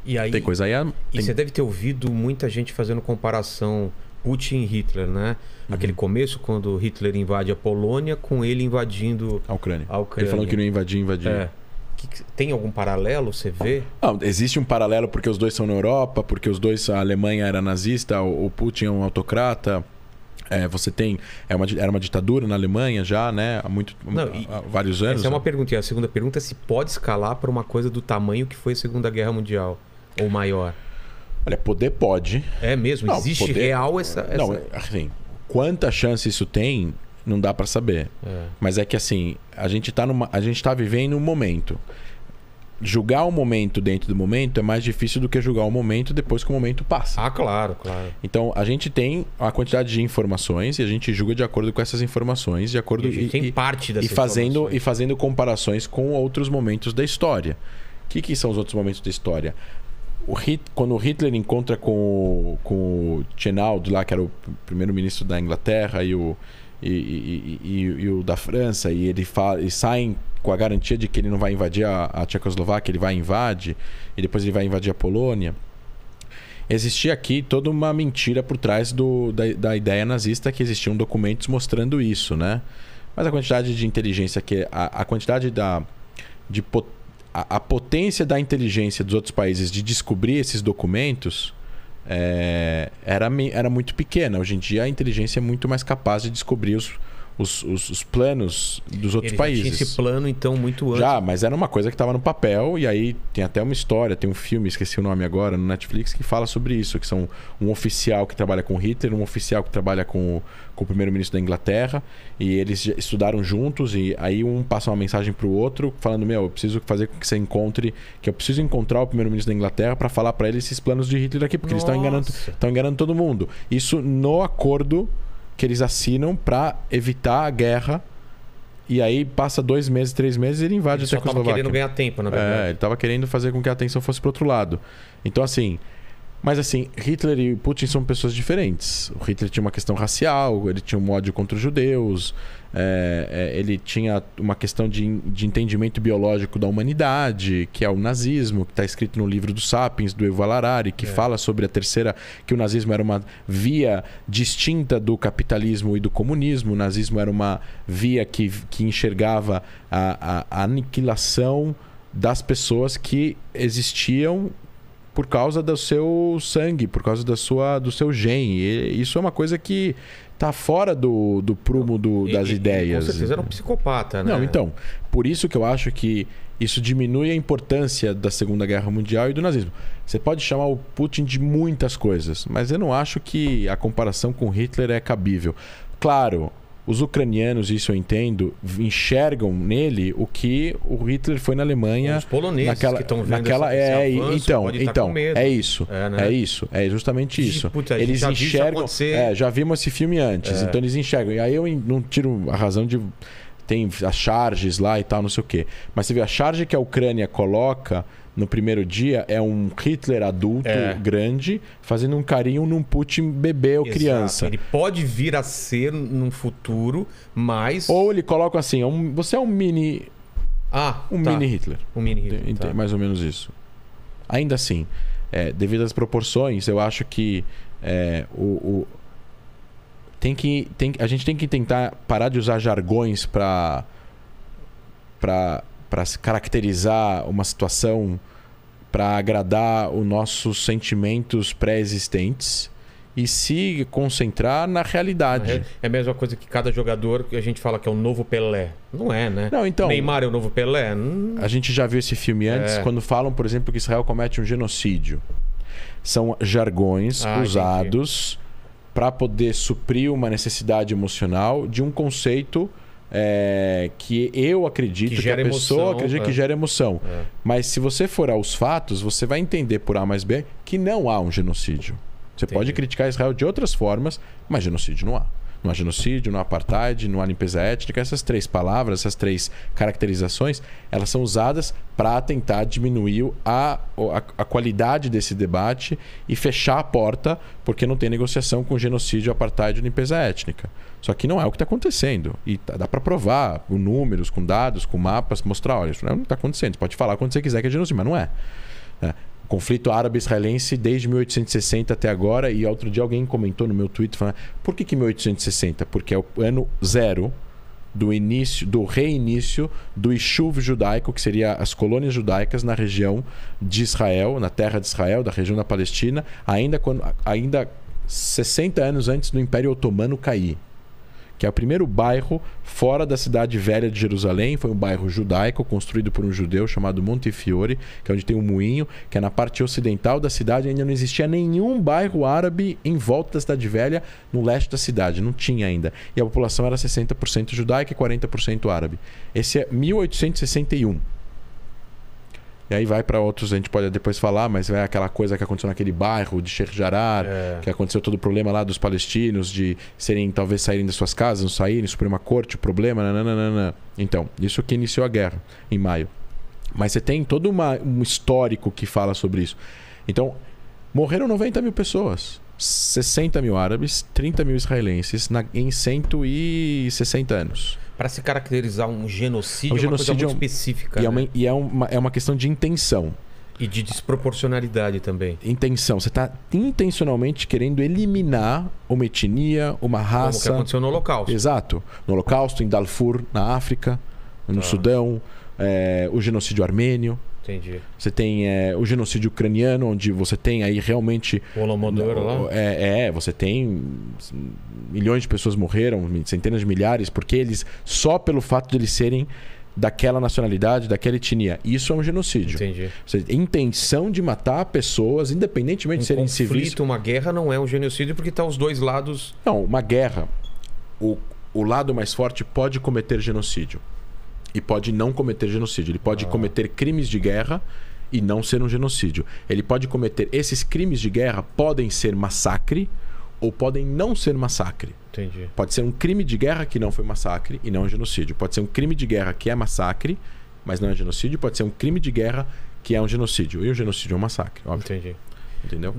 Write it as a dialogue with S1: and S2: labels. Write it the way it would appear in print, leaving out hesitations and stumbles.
S1: E aí,
S2: Tem coisa aí...
S1: E você deve ter ouvido muita gente fazendo comparação Putin e Hitler, né? Aquele começo, quando Hitler invade a Polônia, com ele invadindo
S2: A Ucrânia.
S1: a Ucrânia.
S2: Ele falou que não ia invadir.
S1: É. Tem algum paralelo, você vê?
S2: Não, existe um paralelo porque os dois são na Europa, porque os dois, a Alemanha era nazista, o Putin é um autocrata. Você tem... Era uma ditadura na Alemanha já, né? Há vários anos.
S1: Essa é uma pergunta. E a segunda pergunta é se pode escalar para uma coisa do tamanho que foi a Segunda Guerra Mundial, ou maior.
S2: Olha, poder pode.
S1: É mesmo?
S2: Não,
S1: existe
S2: poder...
S1: real essa...
S2: Não, assim, quanta chance isso tem, não dá para saber. Mas é que assim, a gente tá vivendo um momento. Julgar o momento dentro do momento é mais difícil do que julgar o momento depois que o momento passa.
S1: Ah, claro, claro.
S2: Então, a gente tem uma quantidade de informações e a gente julga de acordo com essas informações, de acordo
S1: tem parte dessas
S2: e fazendo comparações com outros momentos da história. O que são os outros momentos da história? Quando o Hitler encontra com o Chennault lá, que era o primeiro-ministro da Inglaterra, e o da França, e saem com a garantia de que ele não vai invadir a Tchecoslováquia, ele vai invadir, e depois ele vai invadir a Polônia. Existia aqui toda uma mentira por trás da ideia nazista, que existiam documentos mostrando isso, né? Mas a quantidade de inteligência, a quantidade a potência da inteligência dos outros países de descobrir esses documentos era muito pequena. Hoje em dia a inteligência é muito mais capaz de descobrir os planos dos outros países.
S1: Tinha esse plano então muito antes.
S2: Já, mas era uma coisa que estava no papel, e aí tem até uma história, tem um filme, esqueci o nome agora, no Netflix, que fala sobre isso, que são um oficial que trabalha com Hitler, um oficial que trabalha com o primeiro-ministro da Inglaterra, e eles estudaram juntos, e aí um passa uma mensagem pro outro falando: eu preciso fazer com que você encontre, que eu preciso encontrar o primeiro-ministro da Inglaterra para falar para ele esses planos de Hitler aqui, porque eles estão enganando todo mundo. Isso no acordo que eles assinam para evitar a guerra. E aí passa 2 meses, 3 meses e ele invade a Tchecoslováquia. Ele
S1: estava querendo ganhar tempo, na verdade.
S2: Ele estava querendo fazer com que a atenção fosse para outro lado. Então, assim... Mas, assim, Hitler e Putin são pessoas diferentes. O Hitler tinha uma questão racial, ele tinha um ódio contra os judeus, ele tinha uma questão de entendimento biológico da humanidade, que é o nazismo, que está escrito no livro do Sapiens, do Yuval Harari, que fala sobre que o nazismo era uma via distinta do capitalismo e do comunismo. O nazismo era uma via que enxergava a aniquilação das pessoas que existiam por causa do seu sangue, por causa do seu gene. E isso é uma coisa que está fora do prumo das ideias.
S1: Com certeza era um psicopata, né?
S2: Não, então, por isso que eu acho que isso diminui a importância da Segunda Guerra Mundial e do nazismo. Você pode chamar o Putin de muitas coisas, mas eu não acho que a comparação com Hitler é cabível. Claro, os ucranianos, isso eu entendo, enxergam nele o que o Hitler foi na Alemanha.
S1: Os poloneses que estão vendo esse avanço,
S2: então,
S1: é
S2: isso. É justamente isso.
S1: Puta,
S2: eles enxergam. Já vimos esse filme antes, então eles enxergam. E aí eu não tiro a razão de... Tem as charges lá e tal, não sei o quê. Mas você vê, a charge que a Ucrânia coloca no primeiro dia é um Hitler adulto grande fazendo um carinho num Putin bebê ou criança.
S1: Ele pode vir a ser num futuro, mas...
S2: Ou ele coloca assim, você é um mini... mini Hitler.
S1: Um mini Hitler, tá.
S2: Mais ou menos isso. Ainda assim, devido às proporções, eu acho que a gente tem que tentar parar de usar jargões para caracterizar uma situação, para agradar os nossos sentimentos pré-existentes e se concentrar na realidade.
S1: É a mesma coisa que cada jogador que a gente fala que é o novo Pelé. Não é, né?
S2: Não, então,
S1: Neymar é o novo Pelé?
S2: A gente já viu esse filme antes, quando falam, por exemplo, que Israel comete um genocídio. São jargões usados para poder suprir uma necessidade emocional de um conceito que eu acredito que a pessoa acredita que gera emoção. Mas se você for aos fatos, você vai entender por A mais B que não há um genocídio. Você pode criticar Israel de outras formas, mas genocídio não há. Não há genocídio, não há apartheid, não há limpeza étnica. Essas 3 palavras, essas 3 caracterizações, elas são usadas para tentar diminuir a qualidade desse debate e fechar a porta, porque não tem negociação com genocídio, apartheid e limpeza étnica. Só que não é o que está acontecendo. E dá para provar com números, com dados, com mapas, mostrar, olha, isso não está acontecendo. Você pode falar quando você quiser que é genocídio, mas não é. conflito árabe-israelense desde 1860 até agora. E outro dia alguém comentou no meu Twitter falando, por que 1860? Porque é o ano zero do reinício do Ishuv judaico, que seria as colônias judaicas na região de Israel, na terra de Israel, da região da Palestina, ainda 60 anos antes do Império Otomano cair. Que é o primeiro bairro fora da cidade velha de Jerusalém. Foi um bairro judaico construído por um judeu chamado Montefiore, que é onde tem um moinho, que é na parte ocidental da cidade. Ainda não existia nenhum bairro árabe em volta da cidade velha, no leste da cidade. Não tinha ainda. E a população era 60% judaica e 40% árabe. Esse é 1861. E aí vai para outros, a gente pode depois falar, mas é aquela coisa que aconteceu naquele bairro de Sheikh Jarrah, que aconteceu todo o problema lá dos palestinos, de talvez saírem das suas casas, não saírem, Suprema Corte, o problema, nananana. Então, isso que iniciou a guerra, em maio. Mas você tem todo um histórico que fala sobre isso. Então, morreram 90 mil pessoas. 60 mil árabes, 30 mil israelenses em 160 anos.
S1: Para se caracterizar um genocídio, é uma coisa muito específica.
S2: E é uma questão de intenção.
S1: E de desproporcionalidade também.
S2: Intenção. Você está intencionalmente querendo eliminar uma etnia, uma raça.
S1: Como que aconteceu no Holocausto.
S2: Exato. No Holocausto, em Darfur, na África, no Sudão, o genocídio armênio.
S1: Entendi.
S2: Você tem o genocídio ucraniano, onde você tem aí realmente...
S1: O Holodomor lá?
S2: Você tem milhões de pessoas morreram, centenas de milhares, porque eles, só pelo fato de eles serem daquela nacionalidade, daquela etnia. Isso é um genocídio.
S1: Entendi.
S2: Você tem intenção de matar pessoas, independentemente de serem civis.
S1: Um conflito, uma guerra não é um genocídio porque está os dois lados...
S2: Não, uma guerra, o lado mais forte pode cometer genocídio. E pode não cometer genocídio. Ele pode cometer crimes de guerra e não ser um genocídio. Ele pode cometer... Esses crimes de guerra podem ser massacre ou podem não ser massacre.
S1: Entendi.
S2: Pode ser um crime de guerra que não foi massacre e não é genocídio. Pode ser um crime de guerra que é massacre, mas não é genocídio. Pode ser um crime de guerra que é um genocídio. E o genocídio é um massacre, óbvio.
S1: Entendi.
S2: Entendeu?